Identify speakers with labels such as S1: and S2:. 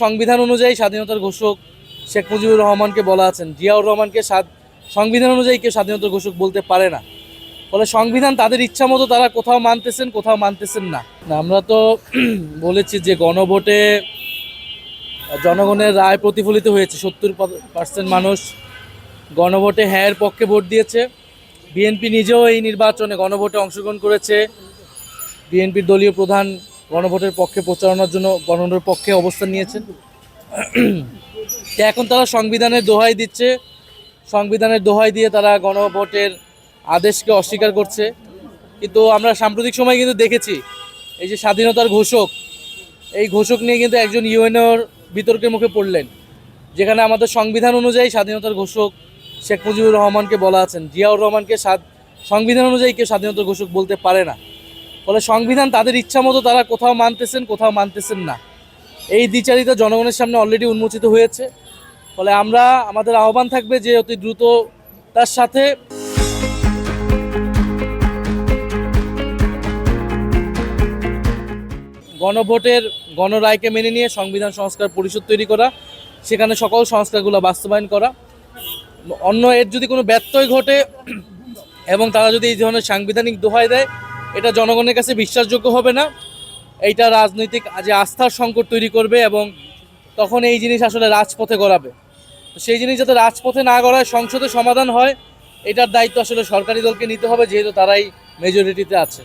S1: সংবিধান অনুযায়ী স্বাধীনতার ঘোষক শেখ মুজিবুর রহমানকে বলা আছেন, জিয়াউর রহমানকে সংবিধান অনুযায়ী কেউ স্বাধীনতার ঘোষক বলতে পারে না। ফলে সংবিধান তাদের ইচ্ছা মতো তারা কোথাও মানতেছেন, কোথাও মানতেছেন না। আমরা তো বলেছি যে গণভোটে জনগণের রায় প্রতিফলিত হয়েছে। 70% মানুষ গণভোটে হ্যাঁর পক্ষে ভোট দিয়েছে। বিএনপি নিজেও এই নির্বাচনে গণভোটে অংশগ্রহণ করেছে। বিএনপির দলীয় প্রধান গণভোটের পক্ষে প্রচারণার জন্য গণভোটের পক্ষে অবস্থান নিয়েছেন। এখন তারা সংবিধানের দোহাই দিচ্ছে, সংবিধানের দোহাই দিয়ে তারা গণভোটের আদেশকে অস্বীকার করছে। কিন্তু আমরা সাম্প্রতিক সময় কিন্তু দেখেছি এই যে স্বাধীনতার ঘোষক, এই ঘোষক নিয়ে কিন্তু একজন ইউএনওর বিতর্কের মুখে পড়লেন, যেখানে আমাদের সংবিধান অনুযায়ী স্বাধীনতার ঘোষক শেখ মুজিবুর রহমানকে বলা আছেন, জিয়াউর রহমানকে সংবিধান অনুযায়ী কেউ স্বাধীনতার ঘোষক বলতে পারে না। ফলে সংবিধান তাদের ইচ্ছা মতো তারা কোথাও মানতেছেন, কোথাও মানতেছেন না। এই দ্বিচারিতা জনগণের সামনে অলরেডি উন্মোচিত হয়েছে। ফলে আমরা আমাদের আহ্বান থাকবে যে অতি দ্রুত তার সাথে গণভোটের গণরায়কে মেনে নিয়ে সংবিধান সংস্কার পরিষদ তৈরি করা, সেখানে সকল সংস্কারগুলো বাস্তবায়ন করা। অন্য এর যদি কোনো ব্যত্যয় ঘটে এবং তারা যদি এই ধরনের সাংবিধানিক দোহাই দেয়, এটা জনগণের কাছে বিশ্বাসযোগ্য হবে না। এইটা রাজনৈতিক যে আস্থার সংকট তৈরি করবে এবং তখন এই জিনিস আসলে রাজপথে গড়াবে। তো সেই জিনিস যাতে রাজপথে না গড়ায়, সংসদে সমাধান হয়, এটার দায়িত্ব আসলে সরকারি দলকে নিতে হবে, যেহেতু তারাই মেজরিটিতে আছে।